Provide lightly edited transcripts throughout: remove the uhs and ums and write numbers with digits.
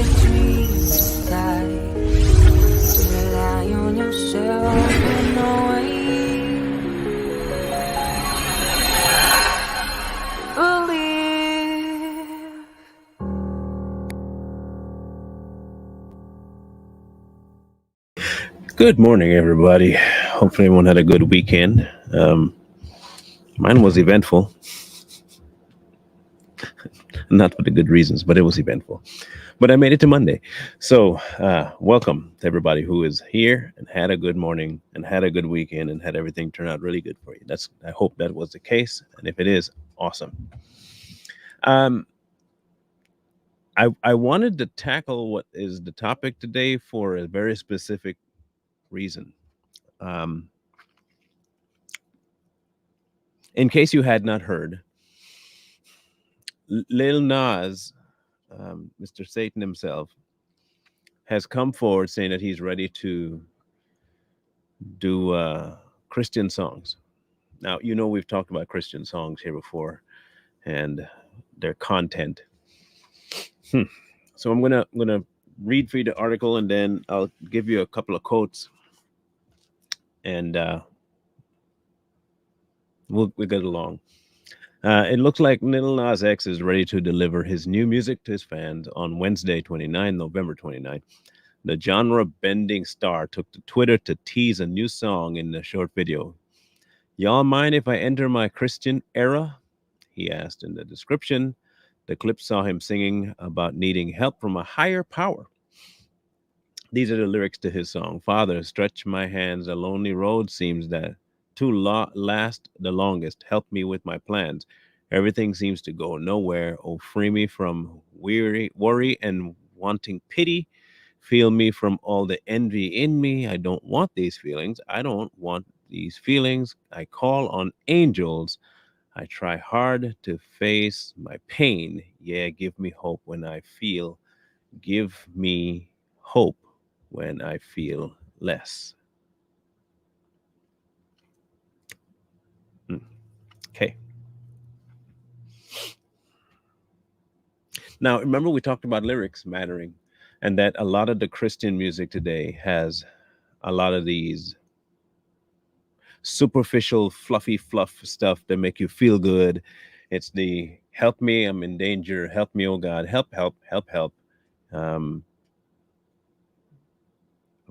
dreams die. Rely on yourself and no way. Believe. Good morning, everybody. Hopefully, everyone had a good weekend. Mine was eventful, not for the good reasons, but it was eventful. But I made it to Monday. So, welcome to everybody who is here and had a good morning and had a good weekend and had everything turn out really good for you. I hope that was the case. And if it is, awesome. Um, I wanted to tackle what is the topic today for a very specific reason. Um, in case you had not heard, Lil Nas, Mr. Satan himself, has come forward saying that he's ready to do Christian songs. Now, we've talked about Christian songs here before and their content. Hmm. So I'm gonna read for you the article, and then I'll give you a couple of quotes, and we'll get along. It looks like Lil Nas X is ready to deliver his new music to his fans on Wednesday, November 29th. The genre-bending star took to Twitter to tease a new song in the short video. Y'all mind if I enter my Christian era? He asked in the description. The clip saw him singing about needing help from a higher power. These are the lyrics to his song. Father, stretch my hands. A lonely road seems that last the longest. Help me with my plans. Everything seems to go nowhere. Oh, free me from worry and wanting pity. Feel me from all the envy in me. I don't want these feelings. I don't want these feelings. I call on angels. I try hard to face my pain. Yeah, give me hope when I feel. Give me hope when I feel less. Mm, okay. Now, remember we talked about lyrics mattering and that a lot of the Christian music today has a lot of these superficial, fluffy fluff stuff that make you feel good. It's the help me, I'm in danger. Help me, oh God. Help, help, help, help. Um,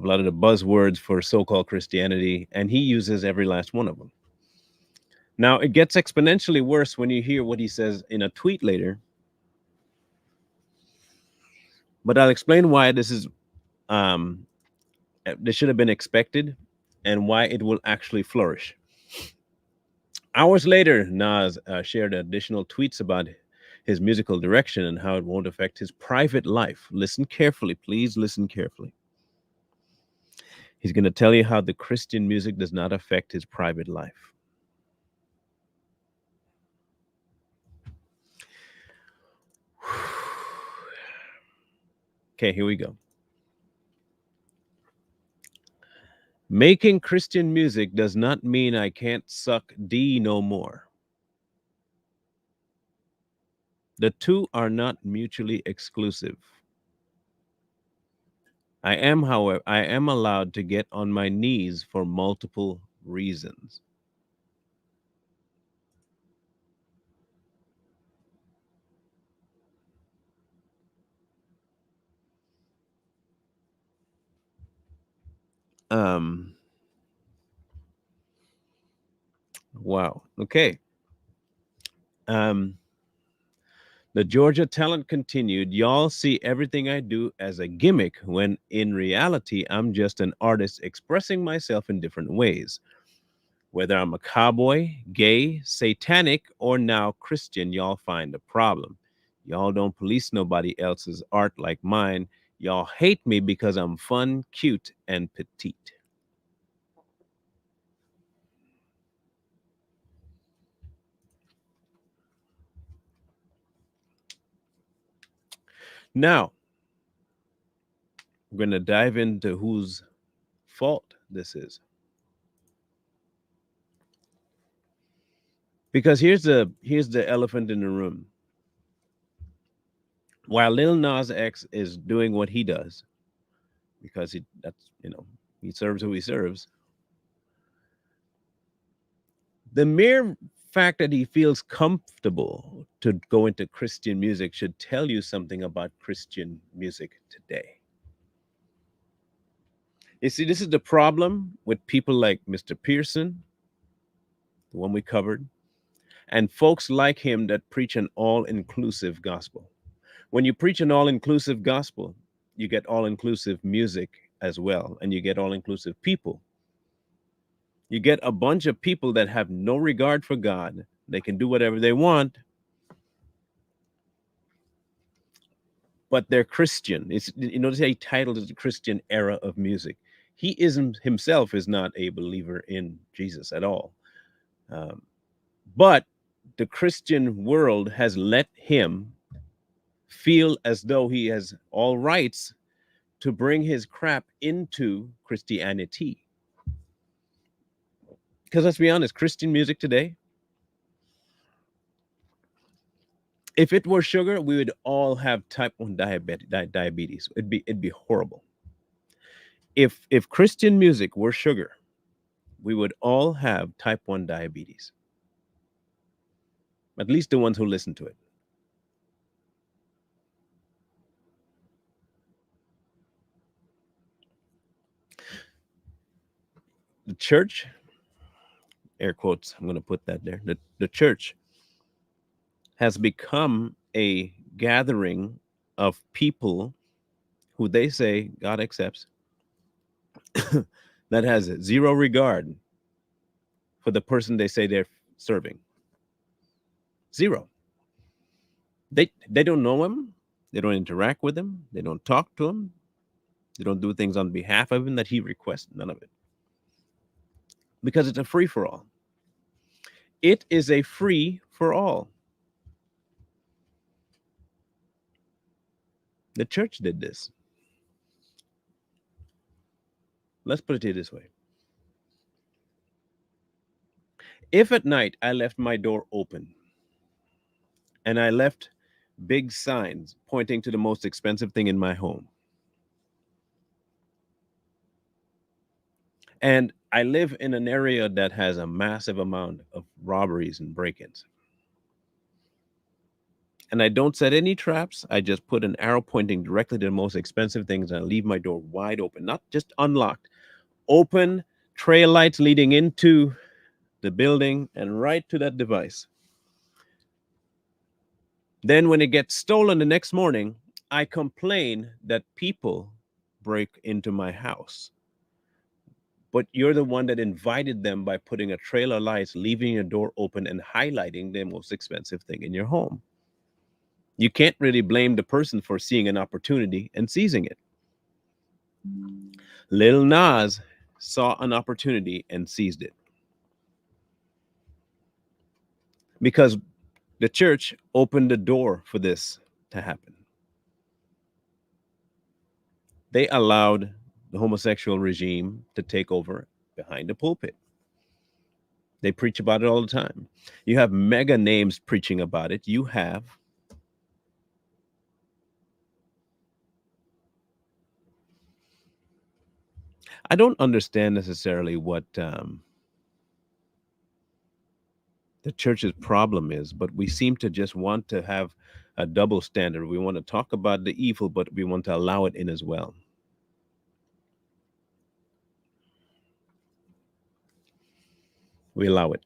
a lot of the buzzwords for so called Christianity, and he uses every last one of them. Now, it gets exponentially worse when you hear what he says in a tweet later, but I'll explain why um, this should have been expected and why it will actually flourish. Hours later, Nas shared additional tweets about his musical direction and how it won't affect his private life. Listen carefully, please listen carefully. He's going to tell you how the Christian music does not affect his private life. Okay, here we go. Making Christian music does not mean I can't suck D no more. The two are not mutually exclusive. I am allowed to get on my knees for multiple reasons. Um, wow. Okay. Um, the Georgia talent continued. Y'all see everything I do as a gimmick when in reality, I'm just an artist expressing myself in different ways. Whether I'm a cowboy, gay, satanic, or now Christian, y'all find a problem. Y'all don't police nobody else's art like mine. Y'all hate me because I'm fun, cute, and petite. Now, we're going to dive into whose fault this is. Because here's the elephant in the room. While Lil Nas X is doing what he does because he serves who he serves. The mere fact that he feels comfortable to go into Christian music should tell you something about Christian music today. You see, this is the problem with people like Mr. Pearson, the one we covered, and folks like him that preach an all inclusive gospel. When you preach an all inclusive gospel, you get all inclusive music as well, and you get all inclusive people. You get a bunch of people that have no regard for God. They can do whatever they want, but they're Christian. It's, you notice how he titled it the Christian era of music. He isn't himself is not a believer in Jesus at all. Um, but the Christian world has let him feel as though he has all rights to bring his crap into Christianity. Because let's be honest, Christian music today, if it were sugar, we would all have type 1 diabetes. It'd be horrible. If Christian music were sugar, we would all have type 1 diabetes. At least the ones who listen to it. The church, air quotes, I'm going to put that there. The church has become a gathering of people who they say God accepts that has zero regard for the person they say they're serving. Zero. They don't know him. They don't interact with him. They don't talk to him. They don't do things on behalf of him that he requests. None of it. Because it's a free for all. It is a free for all. The church did this. Let's put it this way. If at night I left my door open and I left big signs pointing to the most expensive thing in my home, and I live in an area that has a massive amount of robberies and break ins, and I don't set any traps, I just put an arrow pointing directly to the most expensive things and I leave my door wide open, not just unlocked, open, trail lights leading into the building and right to that device. Then when it gets stolen the next morning, I complain that people break into my house. But you're the one that invited them by putting a trail of lights, leaving your door open and highlighting the most expensive thing in your home. You can't really blame the person for seeing an opportunity and seizing it. Lil Nas saw an opportunity and seized it. Because the church opened the door for this to happen. They allowed the homosexual regime to take over behind the pulpit. They preach about it all the time. You have mega names preaching about it. You have I don't understand necessarily what the church's problem is, but we seem to just want to have a double standard. We want to talk about the evil, but we want to allow it in as well. We allow it,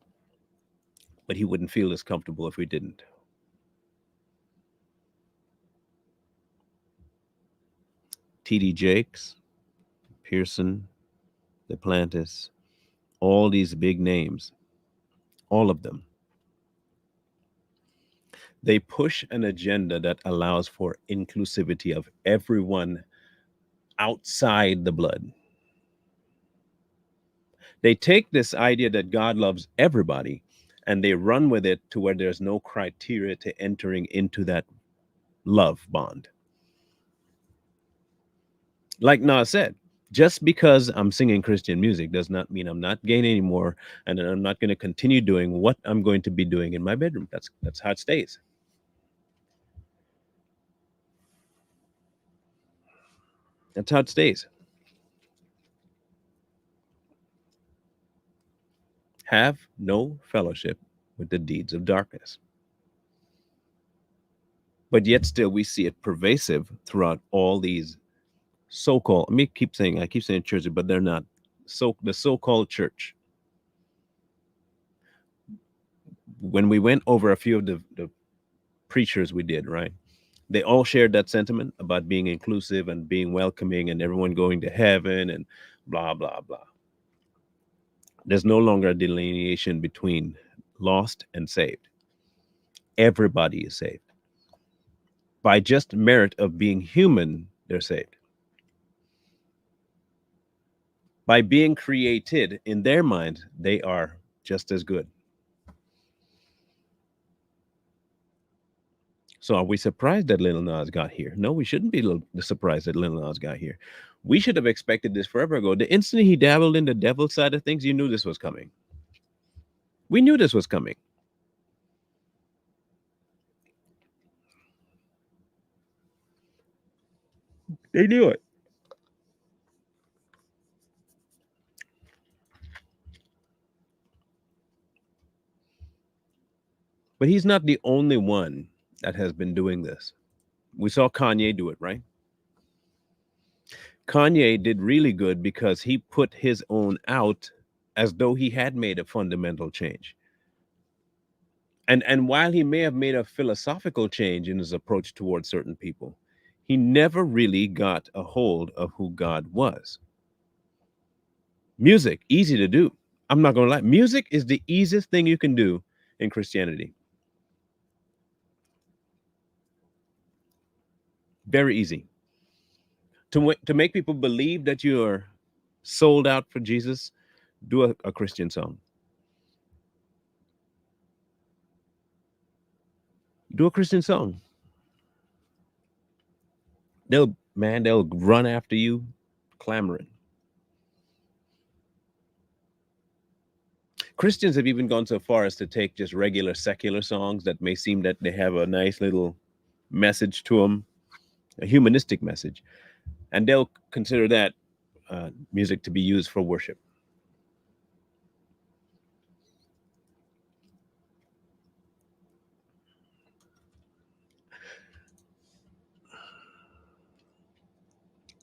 but he wouldn't feel as comfortable if we didn't. TD Jakes, Pearson, Duplantis, all these big names, all of them, they push an agenda that allows for inclusivity of everyone outside the blood. They take this idea that God loves everybody and they run with it to where there's no criteria to entering into that love bond. Like Nas said, just because I'm singing Christian music does not mean I'm not gay anymore and that I'm not going to continue doing what I'm going to be doing in my bedroom. That's how it stays. That's how it stays. Have no fellowship with the deeds of darkness. But yet still we see it pervasive throughout all these so-called, I keep saying churches, but they're not. So the so-called church. When we went over a few of the preachers we did, right? They all shared that sentiment about being inclusive and being welcoming and everyone going to heaven and blah blah blah. There's no longer a delineation between lost and saved. Everybody is saved. By just merit of being human, they're saved. By being created in their mind, they are just as good. So are we surprised that Lil Nas got here? No, we shouldn't be surprised that Lil Nas got here. We should have expected this forever ago. The instant he dabbled in the devil side of things, you knew this was coming. We knew this was coming. They knew it. But he's not the only one that has been doing this. We saw Kanye do it, right? Kanye did really good because he put his own out as though he had made a fundamental change. And while he may have made a philosophical change in his approach towards certain people, he never really got a hold of who God was. Music, easy to do. I'm not going to lie. Music is the easiest thing you can do in Christianity. Very easy. To make people believe that you are sold out for Jesus, do a Christian song. Do a Christian song. They'll run after you clamoring. Christians have even gone so far as to take just regular secular songs that may seem that they have a nice little message to them, a humanistic message, and they'll consider that music to be used for worship.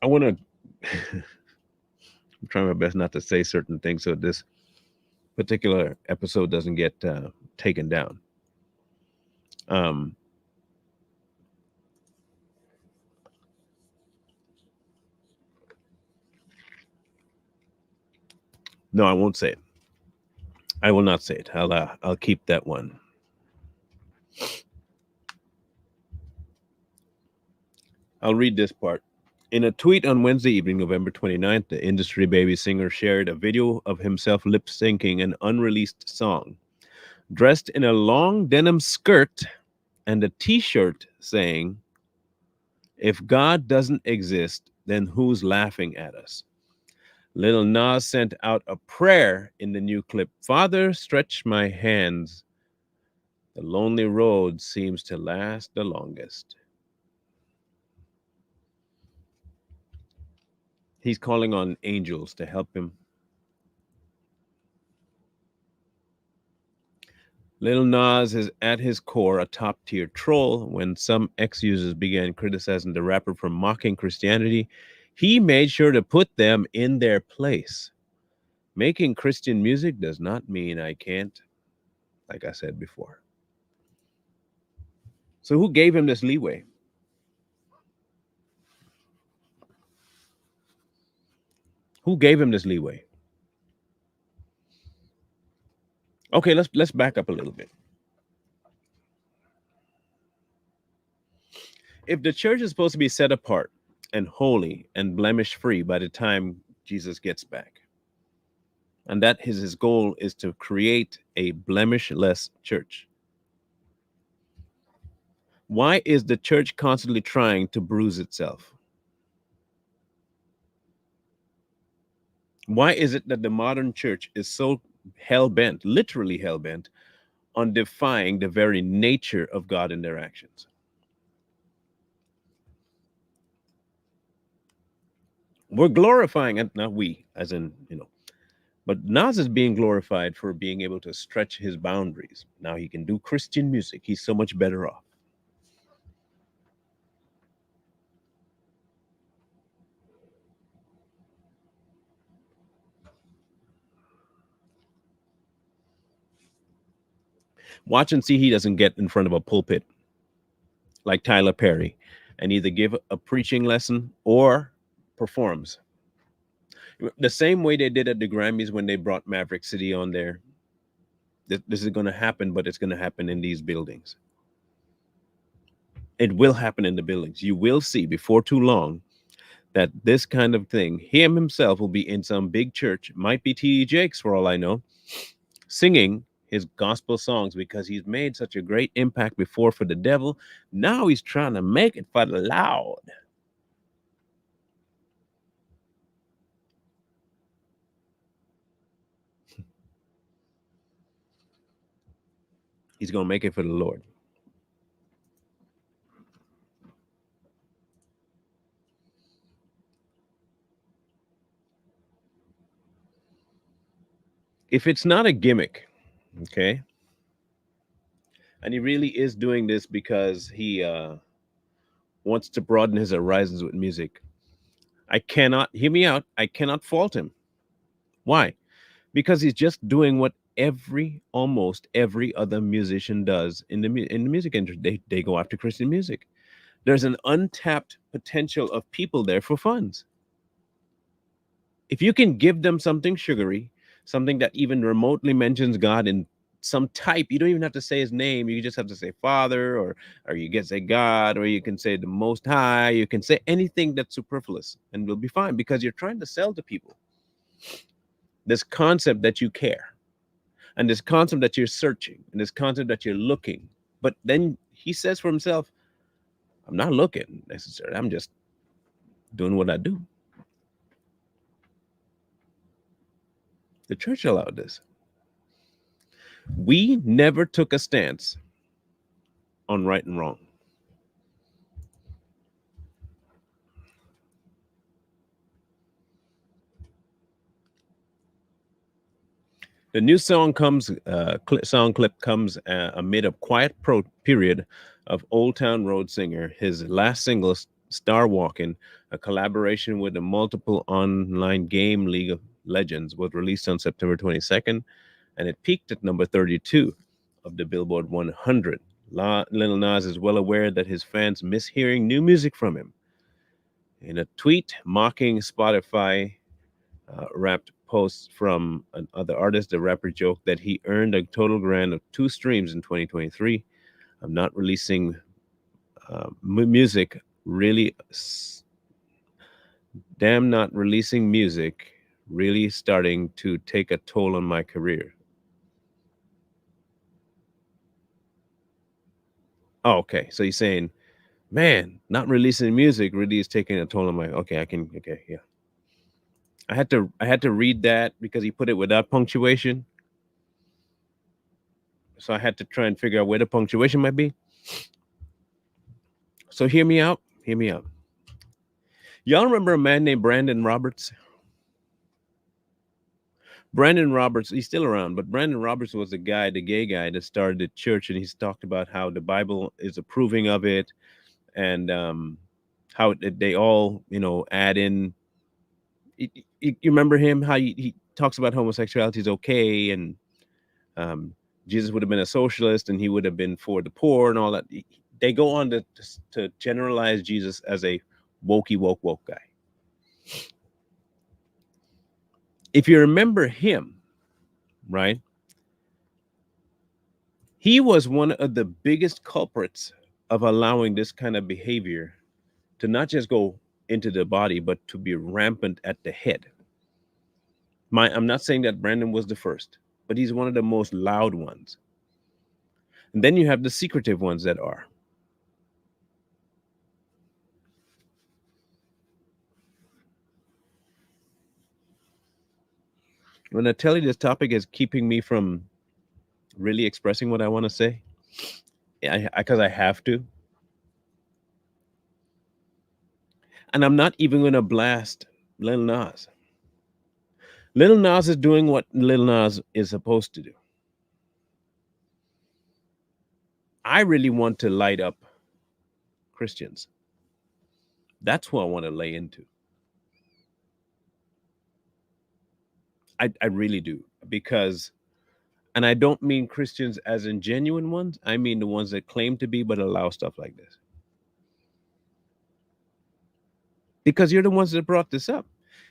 I want to. I'm trying my best not to say certain things so this particular episode doesn't get taken down. Um, no, I won't say it. I will not say it. I'll keep that one. I'll read this part. In a tweet on Wednesday evening, November 29th, the industry baby singer shared a video of himself lip syncing an unreleased song. Dressed in a long denim skirt and a t shirt saying, "If God doesn't exist, then who's laughing at us?" Lil Nas sent out a prayer in the new clip. "Father, stretch my hands. The lonely road seems to last the longest." He's calling on angels to help him. Lil Nas is at his core a top tier troll. When some ex users began criticizing the rapper for mocking Christianity, he made sure to put them in their place. Making Christian music does not mean I can't, like I said before. So, who gave him this leeway? Who gave him this leeway? Okay, let's back up a little bit. If the church is supposed to be set apart and holy and blemish free by the time Jesus gets back, and that his goal is to create a blemishless church, why is the church constantly trying to bruise itself? Why is it that the modern church is so hell bent, literally hell bent, on defying the very nature of God in their actions? We're glorifying it, not we, as in, but Nas is being glorified for being able to stretch his boundaries. Now he can do Christian music. He's so much better off. Watch and see he doesn't get in front of a pulpit like Tyler Perry and either give a preaching lesson or performs. The same way they did at the Grammys when they brought Maverick City on there. This is going to happen, but it's going to happen in these buildings. It will happen in the buildings. You will see before too long that this kind of thing, him himself will be in some big church, might be T.D. Jakes for all I know, singing his gospel songs because he's made such a great impact before for the devil. Now he's trying to make it for the loud. He's going to make it for the Lord. If it's not a gimmick, okay, and he really is doing this because he wants to broaden his horizons with music, I cannot, hear me out, I cannot fault him. Why? Because he's just doing what almost every other musician does in the music industry. They go after Christian music. There's an untapped potential of people there for funds. If you can give them something sugary, something that even remotely mentions God in some type, you don't even have to say his name. You just have to say Father, or you can say God, or you can say the Most High. You can say anything that's superfluous, and we'll be fine because you're trying to sell to people this concept that you care, and this concept that you're searching, and this concept that you're looking. But then he says for himself, I'm not looking necessarily. I'm just doing what I do. The church allowed this. We never took a stance on right and wrong. The new song clip comes amid a quiet period of Old Town Road singer. His last single, Star Walking, a collaboration with the multiple online game League of Legends, was released on September 22nd, and it peaked at number 32 of the Billboard 100. Lil Nas is well aware that his fans miss hearing new music from him. In a tweet mocking Spotify wrapped posts from another artist, the rapper joked that he earned a total grand of 2 streams in 2023. I'm not releasing music, really. Damn, not releasing music, really starting to take a toll on my career. Oh, okay. So he's saying, man, not releasing music really is taking a toll on my. Okay, Okay, yeah. I had to read that because he put it without punctuation. So I had to try and figure out where the punctuation might be. So hear me out. Hear me out. Y'all remember a man named Brandon Roberts? Brandon Roberts, he's still around, but Brandon Roberts was the guy, the gay guy that started the church, and he's talked about how the Bible is approving of it, and how they all, add in. You remember him? How he talks about homosexuality is okay, and Jesus would have been a socialist, and he would have been for the poor, and all that. They go on to generalize Jesus as a woke guy. If you remember him, right? He was one of the biggest culprits of allowing this kind of behavior to not just go into the body, but to be rampant at the head. I'm not saying that Brandon was the first, but he's one of the most loud ones. And then you have the secretive ones that are. When I tell you this topic is keeping me from really expressing what I want to say, because I have to. And I'm not even going to blast Lil Nas. Lil Nas is doing what Lil Nas is supposed to do. I really want to light up Christians. That's who I want to lay into. I really do. Because, and I don't mean Christians as in genuine ones, I mean the ones that claim to be but allow stuff like this. Because you're the ones that brought this up.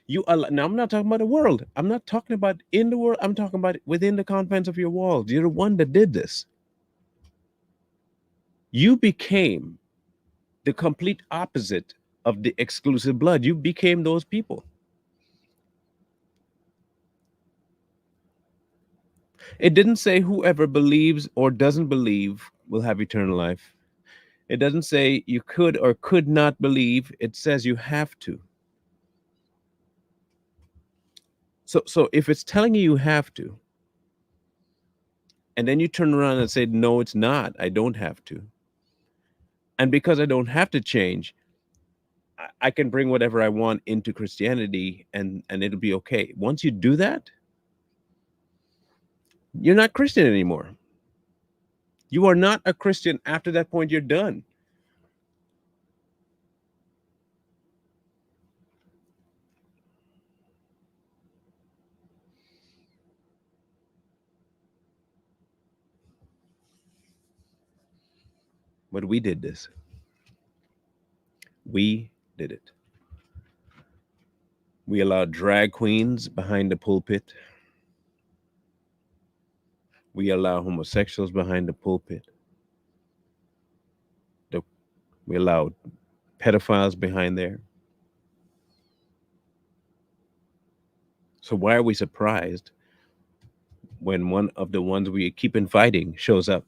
Now I'm not talking about the world. I'm not talking about in the world. I'm talking about within the confines of your walls. You're the one that did this. You became the complete opposite of the exclusive blood. You became those people. It didn't say whoever believes or doesn't believe will have eternal life. It doesn't say you could or could not believe. It says you have to. So if it's telling you you have to, and then you turn around and say, no, it's not, I don't have to. And because I don't have to change, I can bring whatever I want into Christianity and it'll be okay. Once you do that, you're not Christian anymore. You are not a Christian. After that point, you're done. But we did this. We did it. We allowed drag queens behind the pulpit. We allow homosexuals behind the pulpit. The- We allowed pedophiles behind there. So why are we surprised when one of the ones we keep inviting shows up?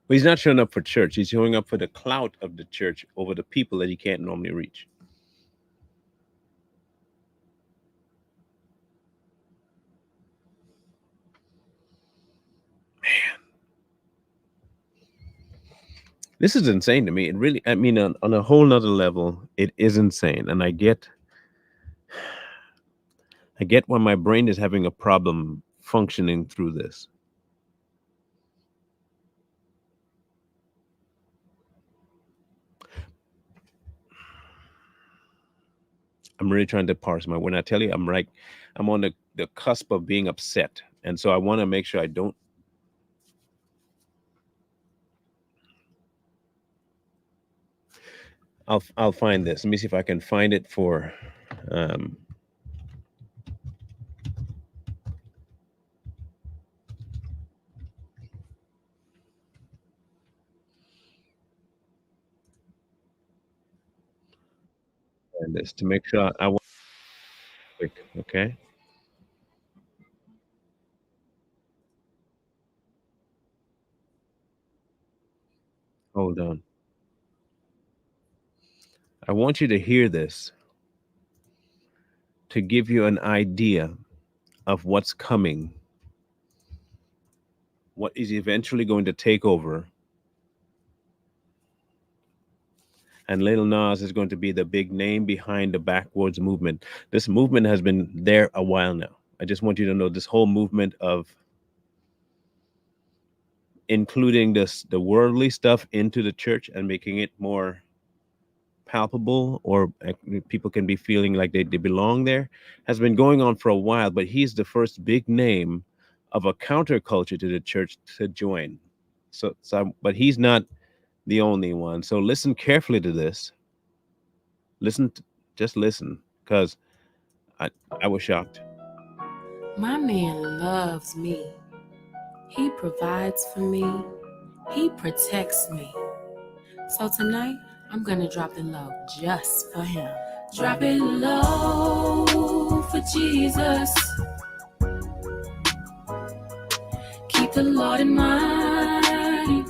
But he's not showing up for church. He's showing up for the clout of the church over the people that he can't normally reach. This is insane to me. It really, I mean, on a whole nother level, it is insane. And I get why my brain is having a problem functioning through this. I'm really trying to parse my, when I tell you, I'm on the cusp of being upset. And so I want to make sure I don't. I'll find this. Let me see if I can find it for um find this to make sure I want quick, okay? Hold on. I want you to hear this to give you an idea of what's coming, what is eventually going to take over, and Lil Nas is going to be the big name behind the backwards movement. This movement has been there a while now. I just want you to know this whole movement of including the worldly stuff into the church and making it more palpable, or people can be feeling like they belong there, has been going on for a while. But he's the first big name of a counterculture to the church to join. But he's not the only one. So listen carefully to this. Listen, just listen, because I, I was shocked. My man loves me. He provides for me. He protects me. So tonight, I'm gonna drop it low just for him. Drop it low for Jesus. Keep the Lord in mind.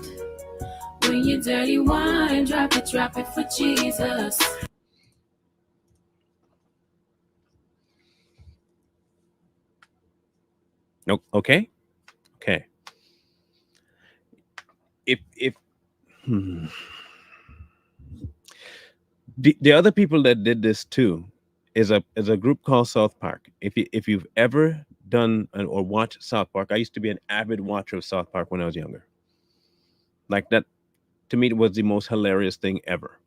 When you're dirty wine, drop it for Jesus. No, okay, okay. If hmm. The other people that did this too is a group called South Park. If you've ever done or watched South Park, I used to be an avid watcher of South Park when I was younger. Like that, to me, it was the most hilarious thing ever.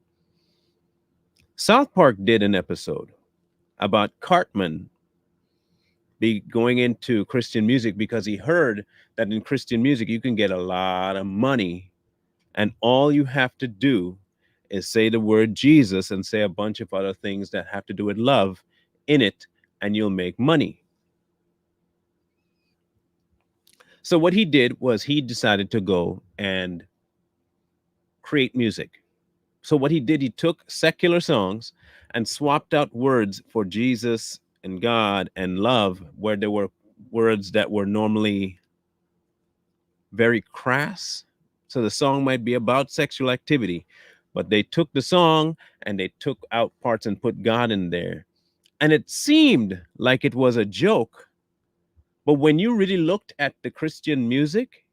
South Park did an episode about Cartman be going into Christian music because he heard that in Christian music you can get a lot of money, and all you have to do is say the word Jesus and say a bunch of other things that have to do with love in it, and you'll make money. So what he did was he decided to go and create music. So what he did, he took secular songs and swapped out words for Jesus and God and love where there were words that were normally very crass. So the song might be about sexual activity, but they took the song and they took out parts and put God in there. And it seemed like it was a joke, but when you really looked at the Christian music,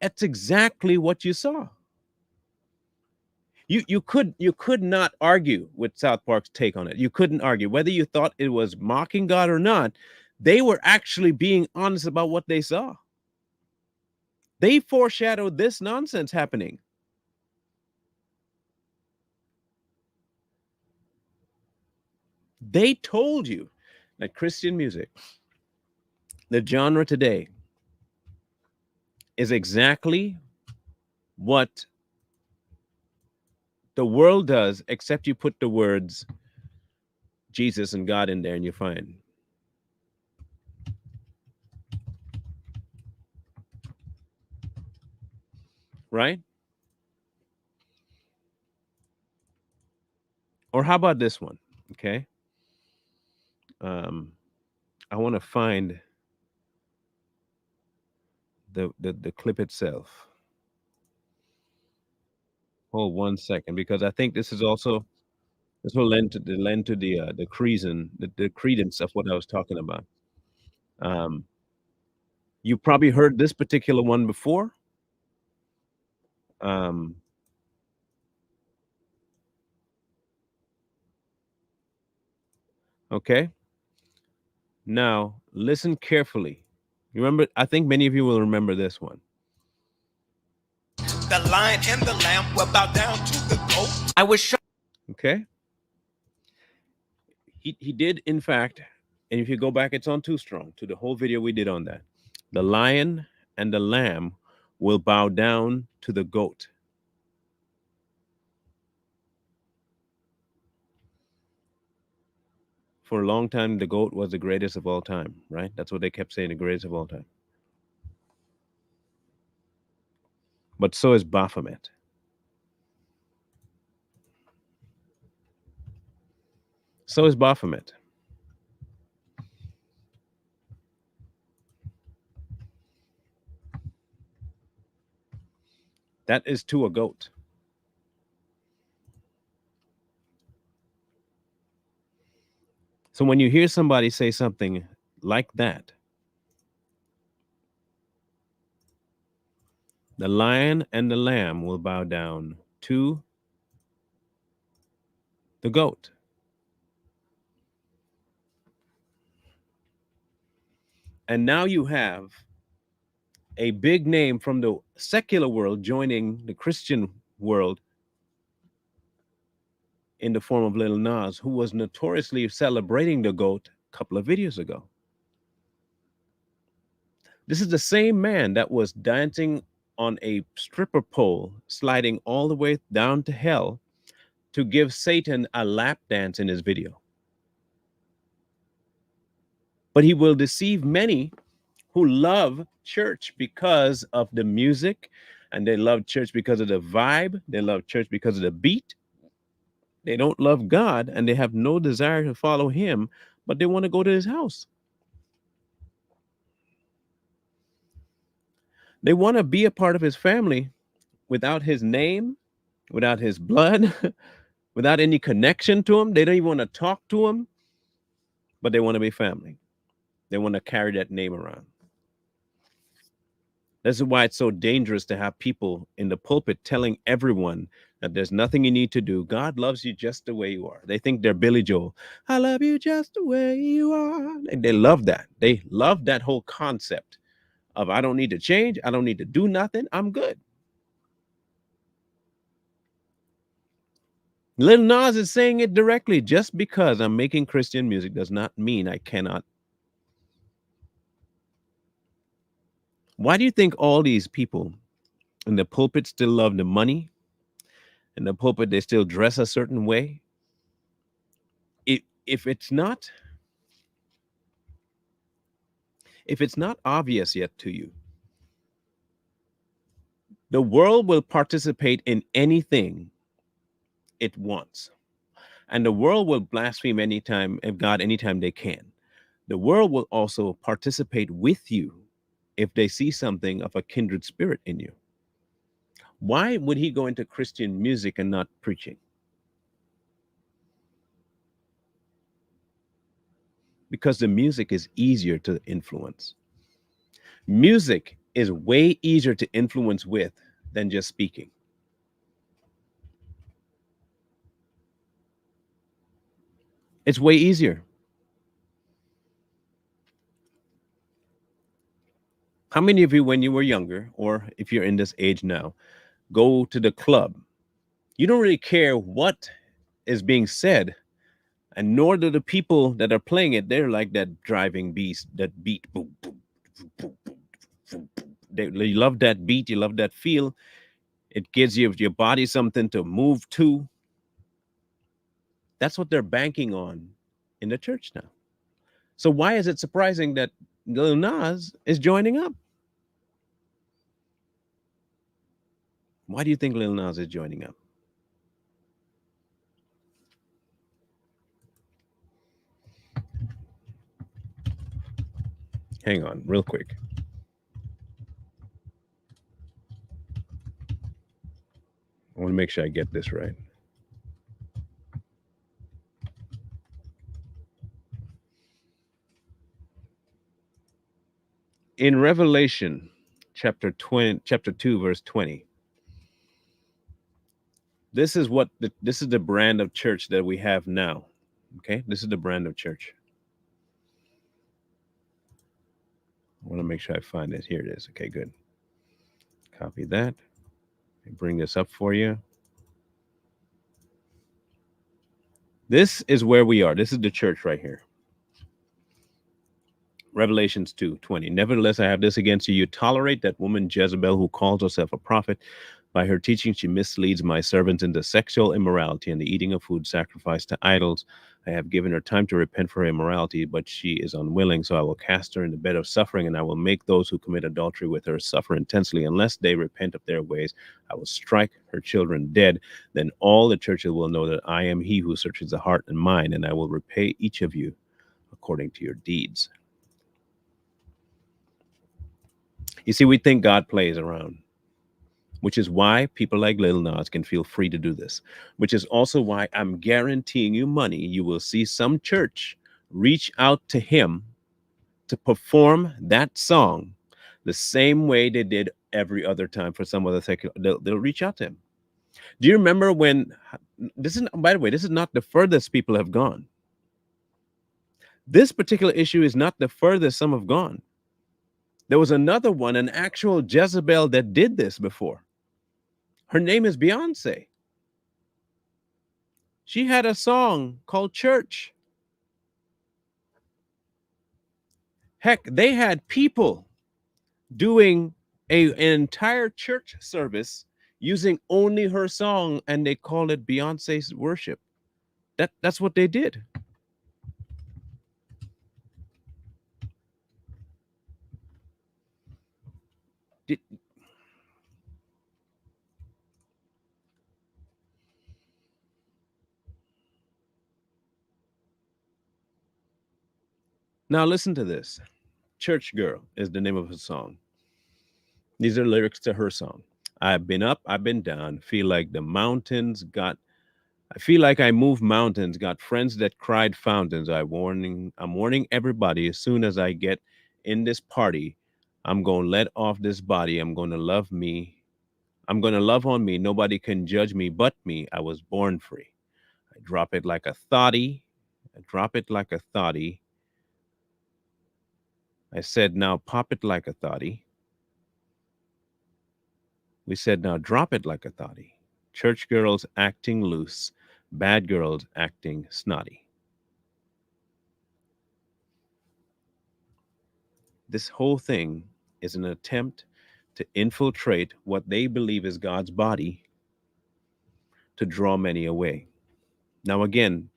that's exactly what you saw. You could not argue with South Park's take on it. You couldn't argue whether you thought it was mocking God or not. They were actually being honest about what they saw. They foreshadowed this nonsense happening. They told you that Christian music, the genre today, is exactly what the world does, except you put the words Jesus and God in there and you're fine. Right? Or how about this one? Okay. Um, I want to find the clip itself. Hold 1 second, because I think this is also this will lend to the the credence of what I was talking about. Um, you probably heard this particular one before. Um, okay, now listen carefully. You remember? I think many of you will remember this one. The lion and the lamb will bow down to the goat. I was shocked. Okay, he did in fact, and if you go back, it's on Too Strong to the whole video we did on that. The lion and the lamb will bow down to the goat. For a long time, the GOAT was the greatest of all time, right? That's what they kept saying, the greatest of all time. But so is Baphomet. So is Baphomet. That is to a goat. So when you hear somebody say something like that, the lion and the lamb will bow down to the goat. And now you have a big name from the secular world joining the Christian world in the form of Lil Nas, who was notoriously celebrating the goat a couple of videos ago. This is the same man that was dancing on a stripper pole, sliding all the way down to hell to give Satan a lap dance in his video. But he will deceive many who love church because of the music, and they love church because of the vibe, they love church because of the beat. They don't love God and they have no desire to follow him, but they want to go to his house. They want to be a part of his family without his name, without his blood, without any connection to him. They don't even want to talk to him, but they want to be family. They want to carry that name around. This is why it's so dangerous to have people in the pulpit telling everyone that there's nothing you need to do. God loves you just the way you are. They think they're Billy Joel. I love you just the way you are. And they love that. They love that whole concept of I don't need to change. I don't need to do nothing. I'm good. Lil Nas is saying it directly. Just because I'm making Christian music does not mean I cannot. Why do you think all these people in the pulpit still love the money? In the pulpit, they still dress a certain way. If it's not, if it's not obvious yet to you, the world will participate in anything it wants, and the world will blaspheme anytime of God anytime they can. The world will also participate with you if they see something of a kindred spirit in you. Why would he go into Christian music and not preaching? Because the music is easier to influence. Music is way easier to influence with than just speaking. It's way easier. How many of you, when you were younger, or if you're in this age now, go to the club? You don't really care what is being said, and nor do the people that are playing it. They're like that driving beast, that beat. Boom, boom, boom, boom, boom, boom, boom. You love that beat. You love that feel. It gives your body something to move to. That's what they're banking on in the church now. So why is it surprising that Lil Nas is joining up? Why do you think Lil Nas is joining up? Hang on, real quick. I want to make sure I get this right. In Revelation chapter 2, verse 20, this is the brand of church that we have now. Okay, this is the brand of church. I want to make sure I find it. Here it is. Okay, good. Copy that. Bring this up for you. This is where we are. This is the church right here. Revelations 2:20. Nevertheless, I have this against you. You tolerate that woman Jezebel, who calls herself a prophet. By her teaching, she misleads my servants into sexual immorality and the eating of food sacrificed to idols. I have given her time to repent for her immorality, but she is unwilling. So I will cast her in the bed of suffering, and I will make those who commit adultery with her suffer intensely. Unless they repent of their ways, I will strike her children dead. Then all the churches will know that I am he who searches the heart and mind, and I will repay each of you according to your deeds. You see, we think God plays around, which is why people like Lil Nas can feel free to do this, which is also why I'm guaranteeing you money. You will see some church reach out to him to perform that song the same way they did every other time for some other secular. They'll reach out to him. Do you remember when this is, by the way, this is not the furthest people have gone. This particular issue is not the furthest some have gone. There was another one, an actual Jezebel that did this before. Her name is Beyonce. She had a song called Church. Heck, they had people doing an entire church service using only her song, and they called it Beyonce's worship. That's what they did. Now listen to this. Church Girl is the name of her song. These are lyrics to her song. I've been up, I've been down, feel like the mountains got I feel like I move mountains, got friends that cried fountains. I'm warning everybody as soon as I get in this party, I'm going to let off this body. I'm going to love me I'm going to love on me. Nobody can judge me but me. I was born free. I drop it like a thotty. I drop it like a thotty. I said, now pop it like a thotty. We said, now drop it like a thotty. Church girls acting loose, bad girls acting snotty. This whole thing is an attempt to infiltrate what they believe is God's body to draw many away. Now, again,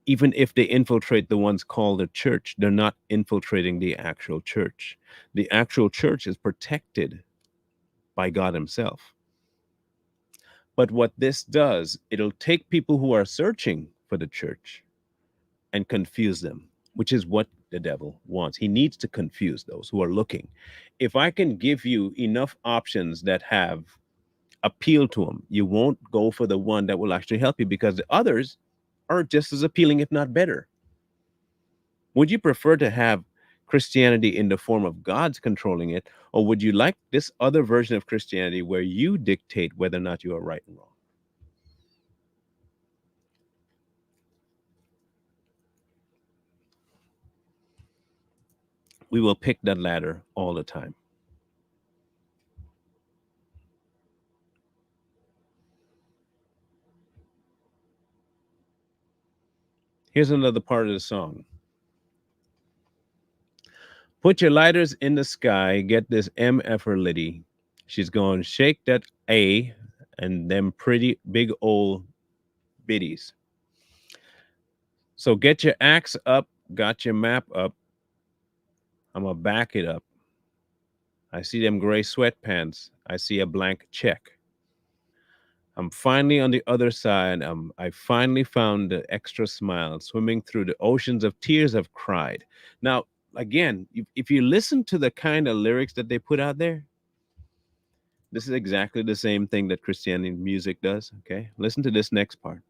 even if they infiltrate the ones called the church, they're not infiltrating the actual church. The actual church is protected by God Himself. But what this does, it'll take people who are searching for the church and confuse them, which is what the devil wants. He needs to confuse those who are looking. If I can give you enough options that have appeal to them, you won't go for the one that will actually help you because the others are just as appealing, if not better. Would you prefer to have Christianity in the form of God's controlling it, or would you like this other version of Christianity where you dictate whether or not you are right and wrong? We will pick that ladder all the time. Here's another part of the song. Put your lighters in the sky, get this MFer Liddy. She's going to shake that A and them pretty big old biddies. So get your axe up, got your map up. I'm going to back it up. I see them gray sweatpants. I see a blank check. I'm finally on the other side. I finally found the extra smile, swimming through the oceans of tears I've cried. Now, again, if you listen to the kind of lyrics that they put out there, this is exactly the same thing that Christianity music does. Okay, listen to this next part.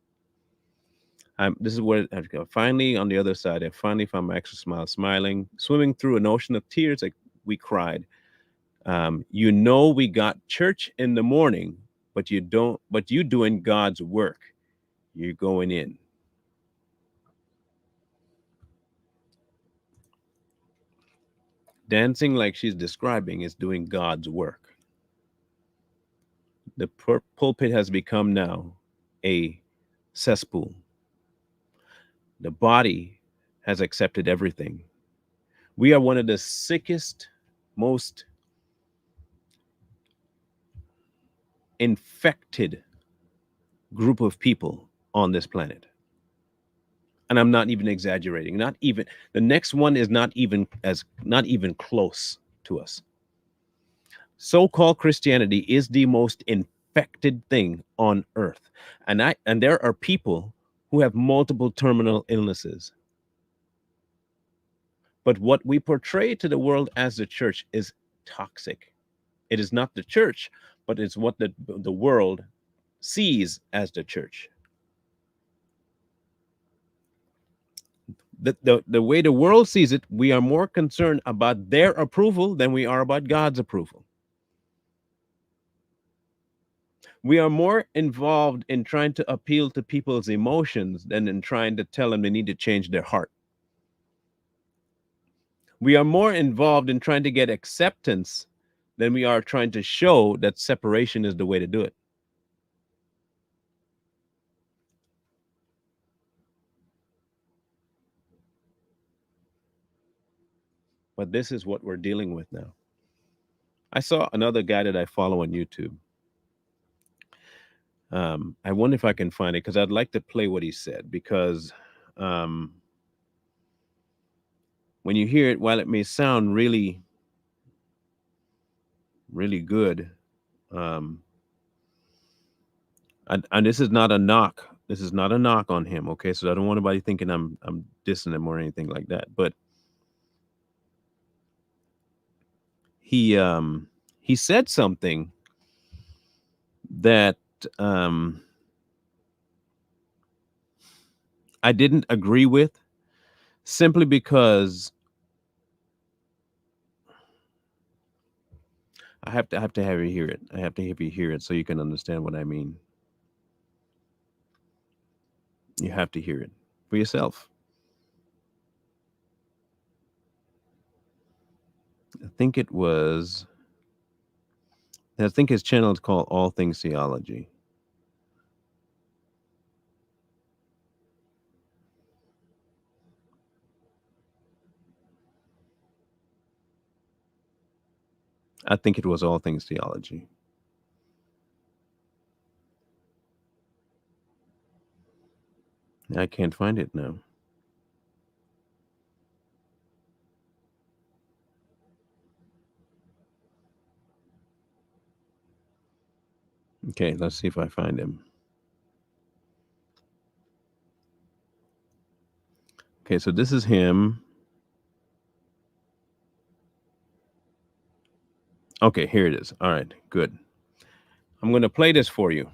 This is where I go. Finally, on the other side, I finally found my extra smile, smiling, swimming through an ocean of tears like we cried. You know, we got church in the morning, but you don't. But you doing God's work. You're going in. Dancing like she's describing is doing God's work. The pulpit has become now a cesspool. The body has accepted everything. We are one of the sickest, most infected group of people on this planet. And I'm not even exaggerating. Not even the next one is not even close to us. So-called Christianity is the most infected thing on earth. And there are people who have multiple terminal illnesses. But what we portray to the world as the church is toxic. It is not the church, but it's what the world sees as the church. The way the world sees it, we are more concerned about their approval than we are about God's approval. We are more involved in trying to appeal to people's emotions than in trying to tell them they need to change their heart. We are more involved in trying to get acceptance than we are trying to show that separation is the way to do it. But this is what we're dealing with now. I saw another guy that I follow on YouTube. I wonder if I can find it because I'd like to play what he said because when you hear it, while it may sound really, really good, and this is not a knock. This is not a knock on him, okay? So I don't want anybody thinking I'm dissing him or anything like that. But he said something that I didn't agree with, simply because I have to have you hear it. I have to have you hear it so you can understand what I mean. You have to hear it for yourself. I think it was. I think his channel is called All Things Theology. I think it was All Things Theology. I can't find it now. Okay, let's see if I find him. Okay, so this is him. Okay, here it is. All right, good. I'm going to play this for you,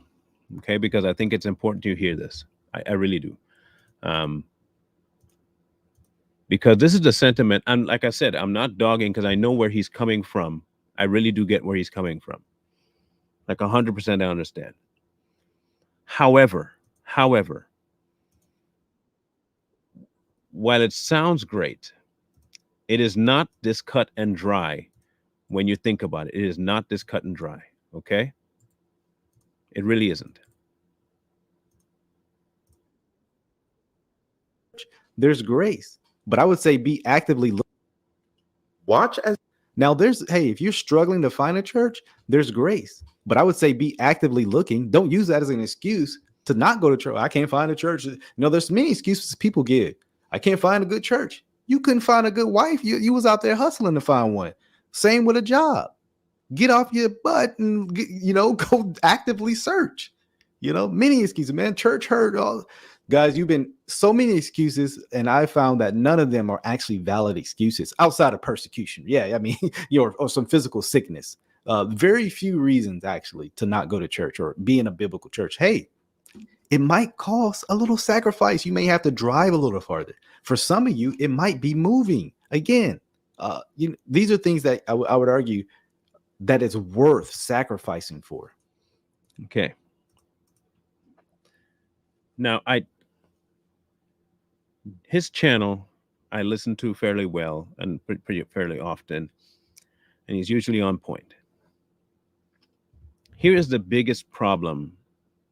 okay, because I think it's important you hear this. I really do. Because this is the sentiment. And like I said, I'm not dogging because I know where he's coming from. I really do get where he's coming from. Like 100% I understand. However, while it sounds great, it is not this cut and dry when you think about it. It is not this cut and dry, okay? It really isn't. There's grace, but I would say be actively watch as now there's hey, if you're struggling to find a church, there's grace, but I would say be actively looking. Don't use that as an excuse to not go to church. I can't find a church. There's many excuses people give. I can't find a good church. You couldn't find a good wife. You was out there hustling to find one. Same with a job. Get off your butt and go actively search. Many excuses, man. Church hurt. Guys, you've been so many excuses, and I found that none of them are actually valid excuses outside of persecution. Yeah, I mean, or some physical sickness. Very few reasons actually to not go to church or be in a biblical church. Hey, it might cost a little sacrifice. You may have to drive a little farther. For some of you, it might be moving. Again, these are things that I would argue that it's worth sacrificing for. Okay. Now, his channel I listen to fairly well and fairly often, and he's usually on point. Here is the biggest problem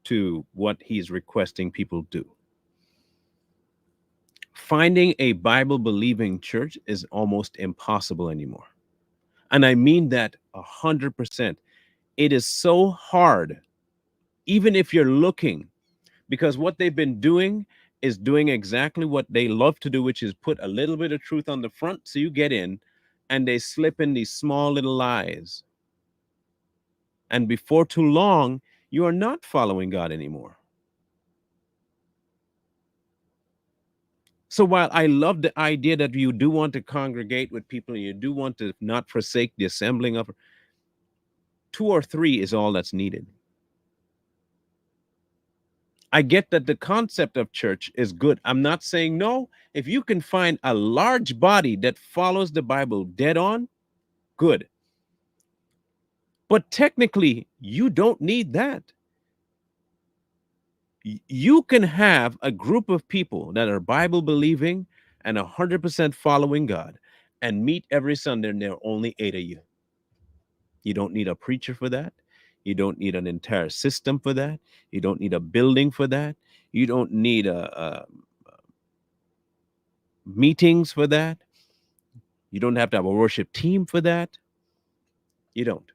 to what he's requesting people do. Finding a Bible believing church is almost impossible anymore. And I mean that 100%. It is so hard, even if you're looking, because what they've been doing is doing exactly what they love to do, which is put a little bit of truth on the front so you get in, and they slip in these small little lies. And before too long, you are not following God anymore. So while I love the idea that you do want to congregate with people and you do want to not forsake the assembling of, 2 or 3 is all that's needed. I get that the concept of church is good. I'm not saying no. If you can find a large body that follows the Bible dead on, good. But technically, you don't need that. You can have a group of people that are Bible believing and 100% following God and meet every Sunday, and there are only 8 of you. You don't need a preacher for that. You don't need an entire system for that. You don't need a building for that. You don't need meetings for that. You don't have to have a worship team for that. You don't.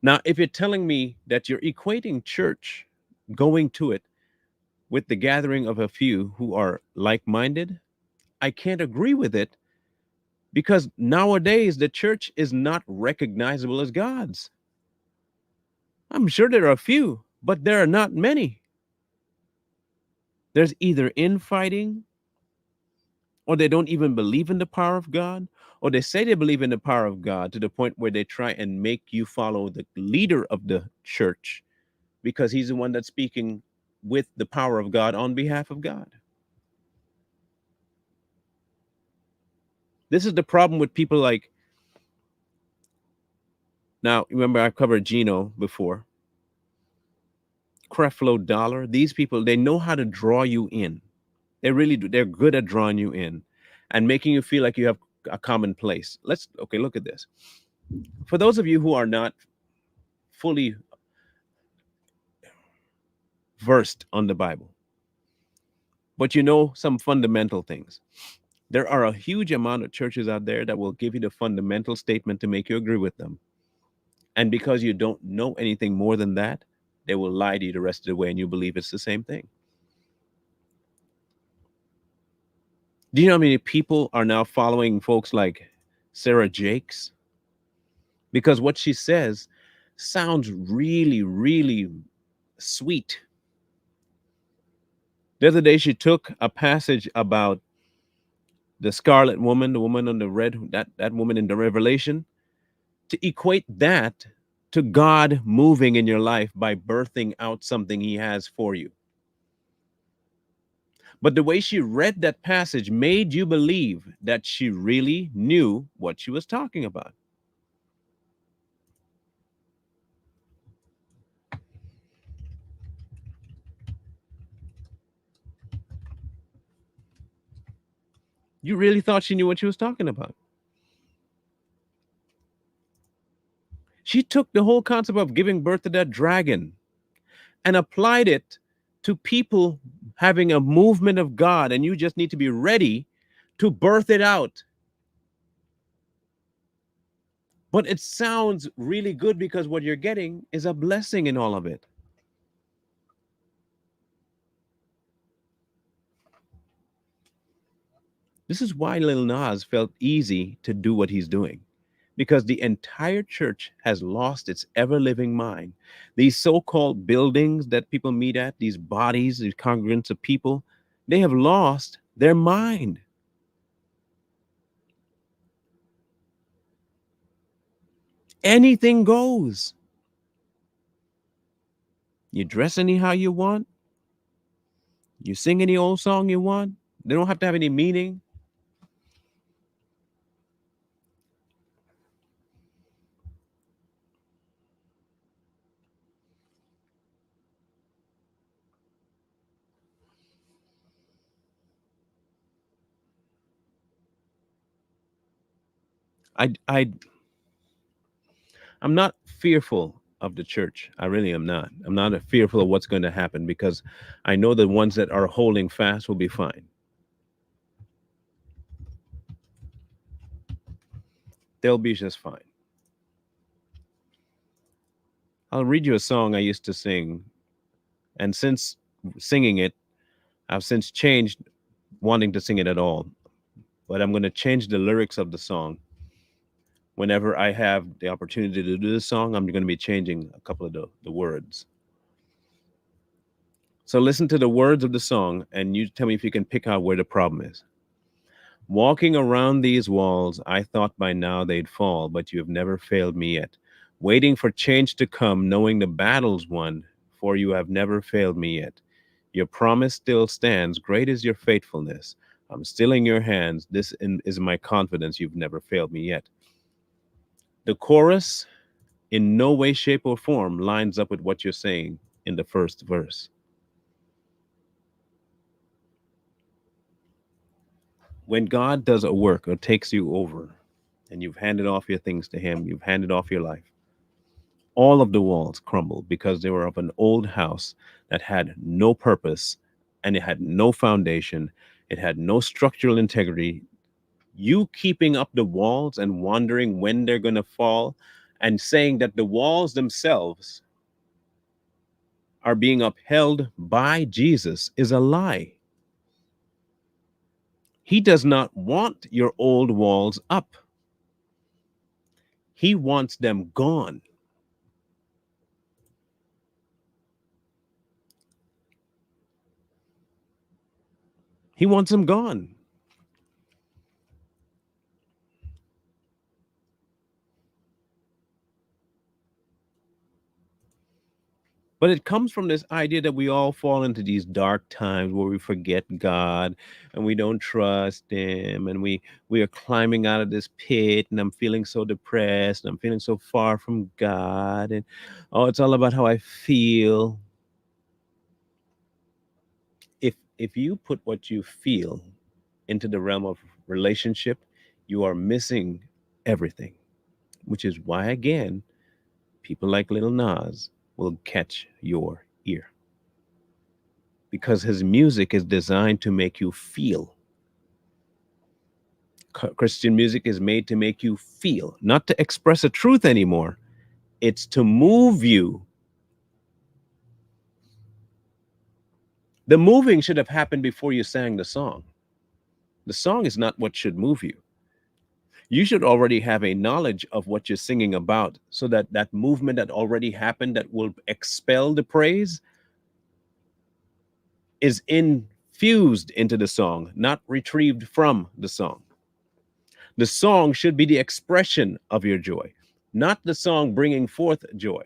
Now, if you're telling me that you're equating church, going to it, with the gathering of a few who are like-minded, I can't agree with it, because nowadays the church is not recognizable as God's. I'm sure there are a few, but there are not many. There's either infighting, or they don't even believe in the power of God, or they say they believe in the power of God to the point where they try and make you follow the leader of the church because he's the one that's speaking with the power of God on behalf of God. This is the problem with people like Now, remember, I covered Gino before. Creflo Dollar. These people, they know how to draw you in. They really do. They're good at drawing you in and making you feel like you have a common place. Okay, look at this. For those of you who are not fully versed on the Bible, but you know some fundamental things, there are a huge amount of churches out there that will give you the fundamental statement to make you agree with them. And because you don't know anything more than that, they will lie to you the rest of the way and you believe it's the same thing. Do you know how many people are now following folks like Sarah Jakes? Because what she says sounds really, really sweet. The other day, she took a passage about the scarlet woman, the woman on the red, that woman in the Revelation, to equate that to God moving in your life by birthing out something he has for you. But the way she read that passage made you believe that she really knew what she was talking about. You really thought she knew what she was talking about. She took the whole concept of giving birth to that dragon and applied it to people having a movement of God, and you just need to be ready to birth it out. But it sounds really good because what you're getting is a blessing in all of it. This is why Lil Nas felt easy to do what he's doing, because the entire church has lost its ever living mind. These so called buildings that people meet at, these bodies, these congregants of people, they have lost their mind. Anything goes. You dress anyhow you want, you sing any old song you want. They don't have to have any meaning. I, I, I'm not fearful of the church. I really am not. I'm not fearful of what's going to happen because I know the ones that are holding fast will be fine. They'll be just fine. I'll read you a song I used to sing, and since singing it, I've since changed wanting to sing it at all. But I'm going to change the lyrics of the song. Whenever I have the opportunity to do this song, I'm going to be changing a couple of the words. So listen to the words of the song and you tell me if you can pick out where the problem is. Walking around these walls, I thought by now they'd fall, but you have never failed me yet. Waiting for change to come, knowing the battle's won, for you have never failed me yet. Your promise still stands. Great is your faithfulness. I'm still in your hands. Is my confidence. You've never failed me yet. The chorus, in no way, shape, or form, lines up with what you're saying in the first verse. When God does a work or takes you over and you've handed off your things to Him, you've handed off your life, all of the walls crumbled because they were of an old house that had no purpose and it had no foundation, it had no structural integrity. You keeping up the walls and wondering when they're going to fall and saying that the walls themselves are being upheld by Jesus is a lie. He does not want your old walls up. He wants them gone. He wants them gone. But it comes from this idea that we all fall into these dark times where we forget God and we don't trust him, and we are climbing out of this pit, and I'm feeling so depressed and I'm feeling so far from God, and oh, it's all about how I feel. If you put what you feel into the realm of relationship, you are missing everything, which is why, again, people like Lil Nas will catch your ear because his music is designed to make you feel. Christian music is made to make you feel, not to express a truth anymore. It's to move you. The moving should have happened before you sang the song. The song is not what should move you. You should already have a knowledge of what you're singing about so that that movement that already happened that will expel the praise is infused into the song, not retrieved from the song. The song should be the expression of your joy, not the song bringing forth joy.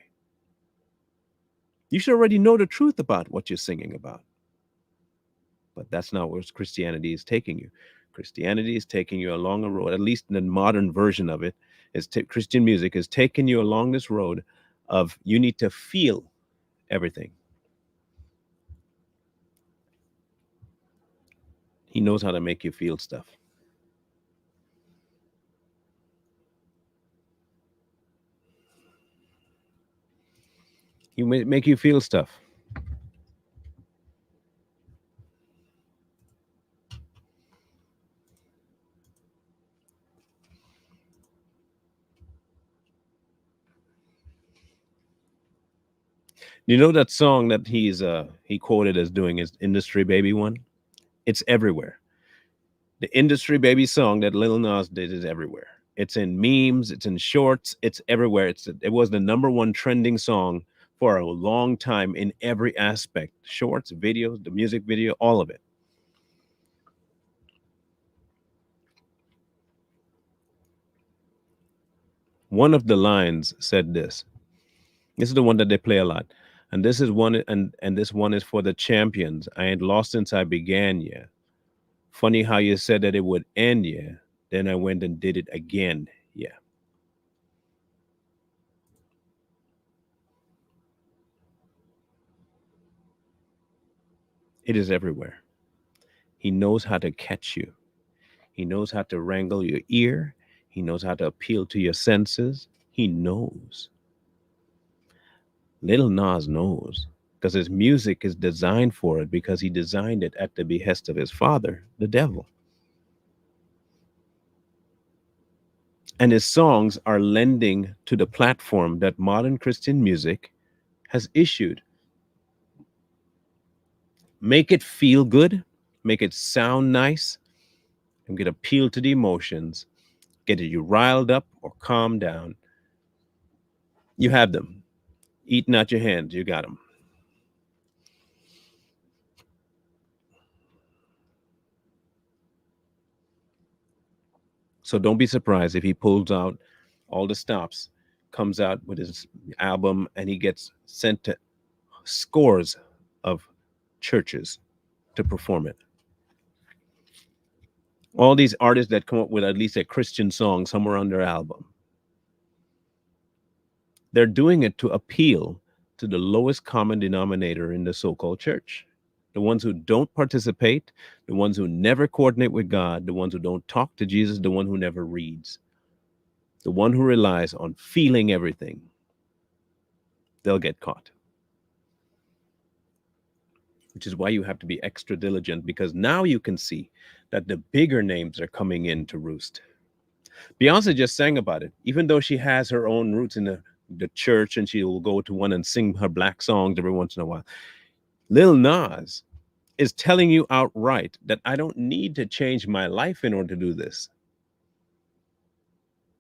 You should already know the truth about what you're singing about. But that's not where Christianity is taking you. Christianity is taking you along a road, at least in the modern version of it, Christian music is taking you along this road of you need to feel everything. He knows how to make you feel stuff. He may make you feel stuff. You know that song that he quoted as doing his Industry Baby one? It's everywhere. The Industry Baby song that Lil Nas did is everywhere. It's in memes, it's in shorts, it's everywhere. It was the number one trending song for a long time in every aspect. Shorts, videos, the music video, all of it. One of the lines said this. This is the one that they play a lot. And this is one and this one is for the champions. I ain't lost since I began, yeah. Funny how you said that it would end, yeah. Then I went and did it again, yeah. It is everywhere. He knows how to catch you. He knows how to wrangle your ear. He knows how to appeal to your senses. He knows. Little Nas knows because his music is designed for it because he designed it at the behest of his father, the devil. And his songs are lending to the platform that modern Christian music has issued. Make it feel good, make it sound nice, and get appeal to the emotions, get you riled up or calm down. You have them. Eating out your hands, you got them. So don't be surprised if he pulls out all the stops, comes out with his album, and he gets sent to scores of churches to perform it. All these artists that come up with at least a Christian song somewhere on their album, they're doing it to appeal to the lowest common denominator in the so-called church. The ones who don't participate, the ones who never coordinate with God, the ones who don't talk to Jesus, the one who never reads, the one who relies on feeling everything, they'll get caught. Which is why you have to be extra diligent because now you can see that the bigger names are coming in to roost. Beyonce just sang about it, even though she has her own roots in the church and she will go to one and sing her black songs every once in a while. Lil Nas is telling you outright that I don't need to change my life in order to do this.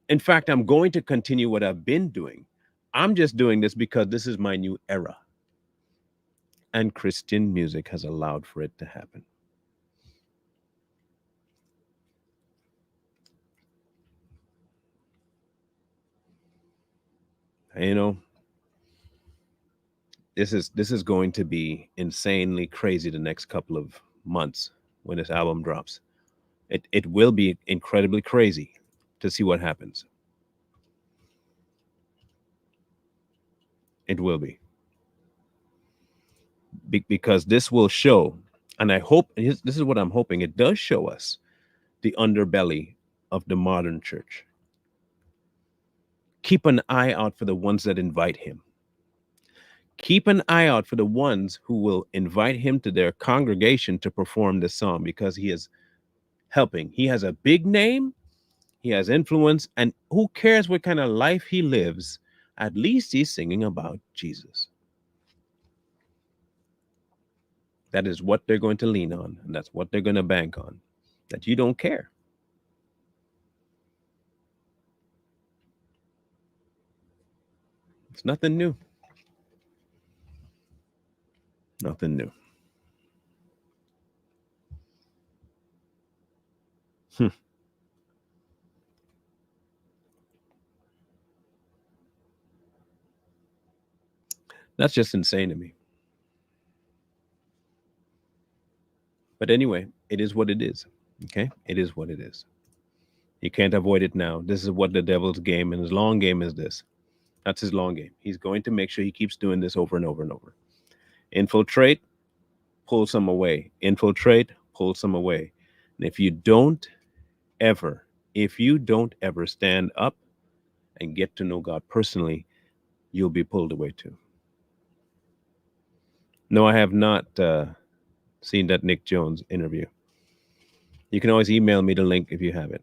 In fact, I'm going to continue what I've been doing. I'm just doing this because this is my new era. And Christian music has allowed for it to happen. And, This is going to be insanely crazy the next couple of months when this album drops. It will be incredibly crazy to see what happens. It will be. Because this will show, and I hope this is what I'm hoping it does show us, the underbelly of the modern church. Keep an eye out for the ones that invite him. Keep an eye out for the ones who will invite him to their congregation to perform this song, because he is helping. He has a big name, he has influence, and who cares what kind of life he lives? At least he's singing about Jesus. That is what they're going to lean on, and that's what they're going to bank on. That you don't care. It's nothing new. Nothing new. That's just insane to me. But anyway, it is what it is. Okay? It is what it is. You can't avoid it now. This is what the devil's game, and his long game is this. That's his long game. He's going to make sure he keeps doing this over and over and over. Infiltrate, pull some away. Infiltrate, pull some away. And if you don't ever stand up and get to know God personally, you'll be pulled away too. No, I have not seen that Nick Jones interview. You can always email me the link if you have it.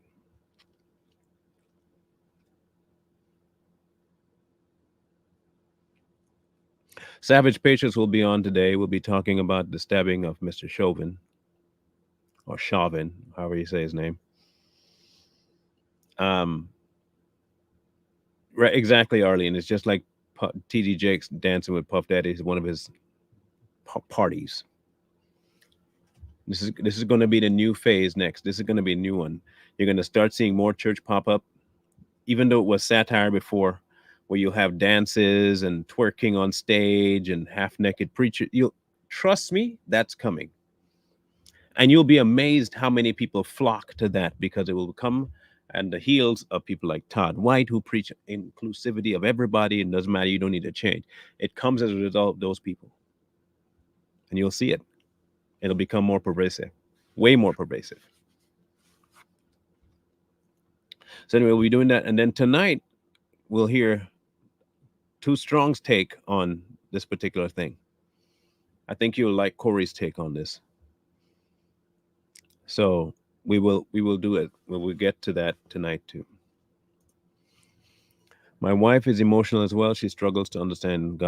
Savage Patriots will be on today. We'll be talking about the stabbing of Mr. Chauvin, or Chauvin, however you say his name. Right, exactly, Arlene. It's just like TD Jakes dancing with Puff Daddy is one of his parties. This is going to be the new phase next. This is going to be a new one. You're going to start seeing more church pop up, even though it was satire before, where you'll have dances and twerking on stage and half-naked preachers. You'll trust me, that's coming. And you'll be amazed how many people flock to that, because it will come on the heels of people like Todd White, who preach inclusivity of everybody. It doesn't matter, you don't need to change. It comes as a result of those people. And you'll see it. It'll become more pervasive, way more pervasive. So anyway, we'll be doing that. And then tonight, we'll hear Too Strong's take on this particular thing. I think you'll like Corey's take on this. So we will do it. We will get to that tonight too. My wife is emotional as well. She struggles to understand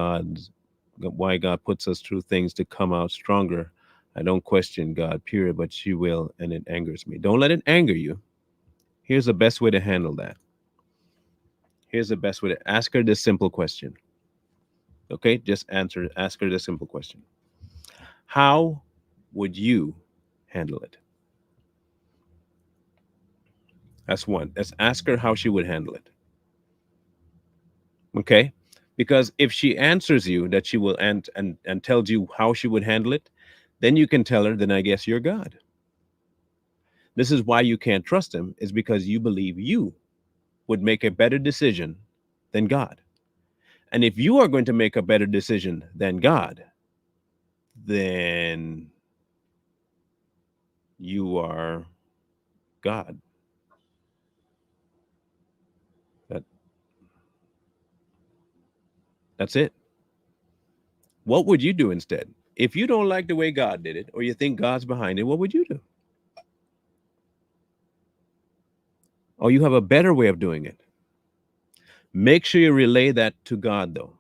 why God puts us through things to come out stronger. I don't question God, period, but she will, and it angers me. Don't let it anger you. Here's the best way to handle that. Here's the best way to ask her this simple question. Okay, just ask her this simple question. How would you handle it? That's one. Let's ask her how she would handle it. Okay? Because if she answers you that she will and tells you how she would handle it, then you can tell her, then I guess you're God. This is why you can't trust him, is because you believe you would make a better decision than God. And if you are going to make a better decision than God, then you are God. That's it. What would you do instead? If you don't like the way God did it, or you think God's behind it, what would you do? Or you have a better way of doing it. Make sure you relay that to God, though.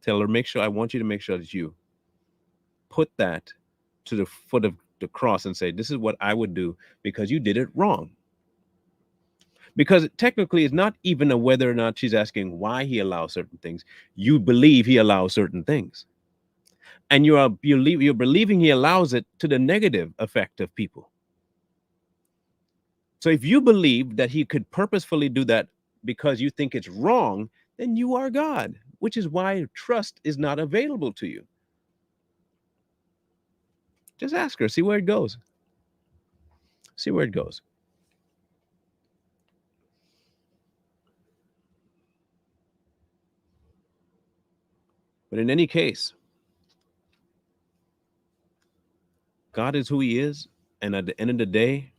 Tell her, I want you to make sure that you put that to the foot of the cross and say, this is what I would do because you did it wrong. Because technically, it's not even a whether or not she's asking why he allows certain things. You believe he allows certain things. And you're believing he allows it to the negative effect of people. So if you believe that he could purposefully do that because you think it's wrong, then you are God, which is why trust is not available to you. Just ask her, see where it goes. See where it goes. But in any case, God is who he is. And at the end of the day,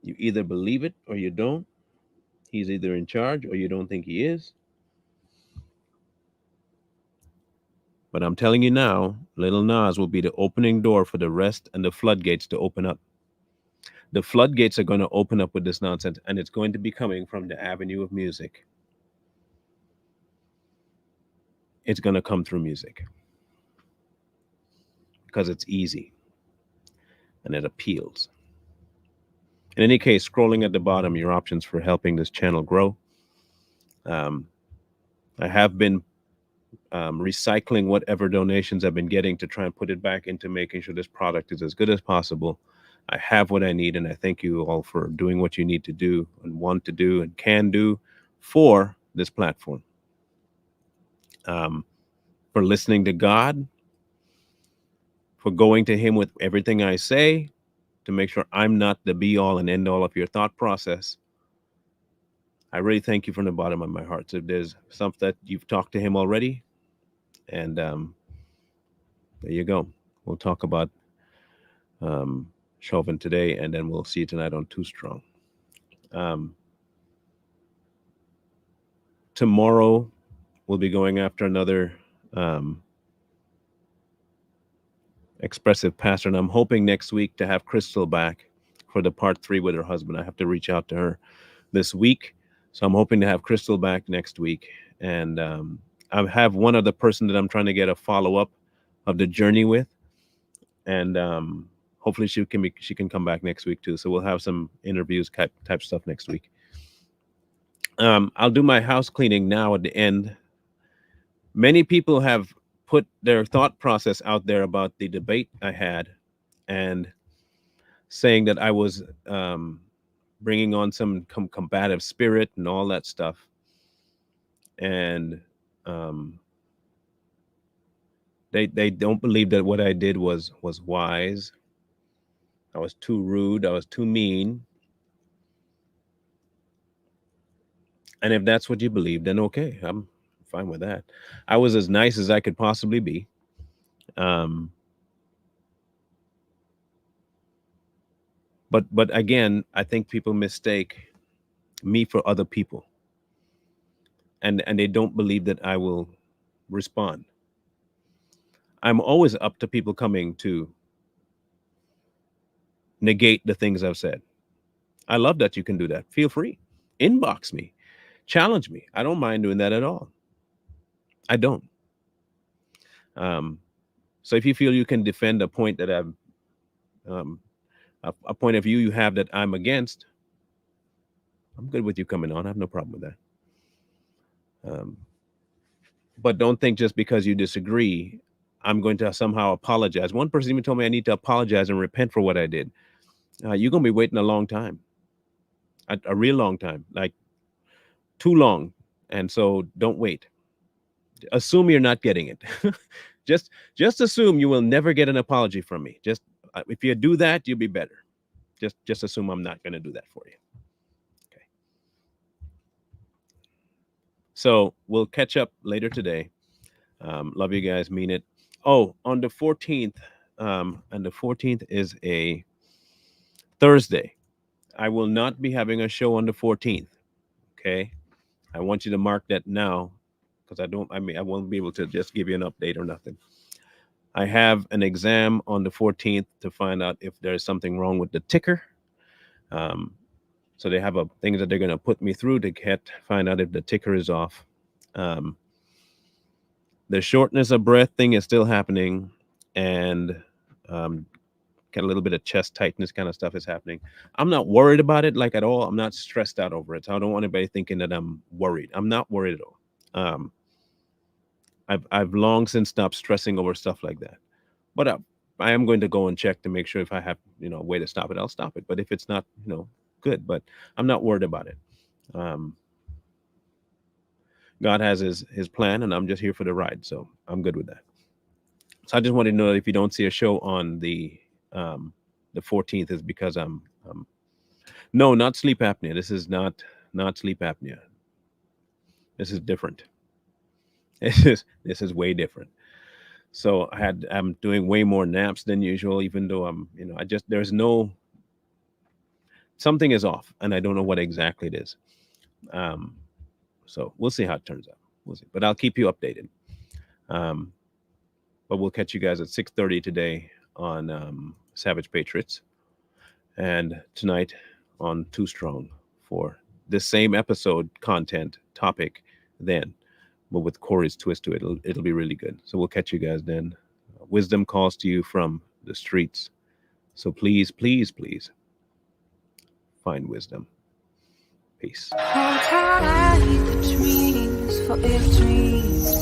you either believe it or you don't. He's either in charge or you don't think he is. But I'm telling you now, Lil Nas will be the opening door for the rest and the floodgates to open up. The floodgates are going to open up with this nonsense, and it's going to be coming from the avenue of music. It's going to come through music because it's easy and it appeals. In any case, scrolling at the bottom, your options for helping this channel grow. I have been recycling whatever donations I've been getting to try and put it back into making sure this product is as good as possible. I have what I need, and I thank you all for doing what you need to do and want to do and can do for this platform. For listening to God, for going to him with everything I say, to make sure I'm not the be all and end all of your thought process. I really thank you from the bottom of my heart. So if there's something that you've talked to him already, and there you go. We'll talk about Chauvin today, and then we'll see you tonight on Too Strong. Tomorrow, we'll be going after another expressive pastor, and I'm hoping next week to have Crystal back for the part 3 with her husband. I have to reach out to her this week, so I'm hoping to have Crystal back next week. And I have one other person that I'm trying to get a follow-up of the journey with, and hopefully she can come back next week too. So we'll have some interviews type stuff next week. I'll do my house cleaning now at the end. Many people have put their thought process out there about the debate I had, and saying that I was bringing on some combative spirit and all that stuff. And they don't believe that what I did was wise. I was too rude. I was too mean. And if that's what you believe, then okay, I'm fine with that. I was as nice as I could possibly be. But again, I think people mistake me for other people, and they don't believe that I will respond. I'm always up to people coming to negate the things I've said. I love that you can do that. Feel free. Inbox me. Challenge me. I don't mind doing that at all. I don't. So if you feel you can defend a point that I've, a point of view you have that I'm against, I'm good with you coming on. I have no problem with that. But don't think just because you disagree, I'm going to somehow apologize. One person even told me I need to apologize and repent for what I did. You're going to be waiting a long time, a real long time, like too long. And so don't wait. Assume you're not getting it. just assume you will never get an apology from me. Just if you do that, you'll be better. Just assume I'm not going to do that for you. Okay. So we'll catch up later today. Love you guys. Mean it. Oh, on the 14th, and the 14th is a Thursday. I will not be having a show on the 14th. Okay. I want you to mark that now, because I won't be able to just give you an update or nothing. I have an exam on the 14th to find out if there's something wrong with the ticker. So they have a thing that they're going to put me through to find out if the ticker is off. The shortness of breath thing is still happening, and get a little bit of chest tightness kind of stuff is happening. I'm not worried about it like at all. I'm not stressed out over it. So I don't want anybody thinking that I'm worried. I'm not worried at all. I've long since stopped stressing over stuff like that. But I am going to go and check to make sure if I have, a way to stop it, I'll stop it. But if it's not, good, but I'm not worried about it. Um, God has his plan, and I'm just here for the ride, so I'm good with that. So I just wanted to know that if you don't see a show on the 14th, is because I'm no, not sleep apnea. This is not sleep apnea. This is different. This is way different. So I'm doing way more naps than usual, even though I just there's no something is off, and I don't know what exactly it is. So we'll see how it turns out. We'll see, but I'll keep you updated. But we'll catch you guys at 6:30 today on Savage Patriots, and tonight on Too Strong for this same episode content topic then, but with Corey's twist to it. It'll be really good. So we'll catch you guys then. Wisdom calls to you from the streets. So please, please, please find wisdom. Peace. Hold tight the dreams, for if dreams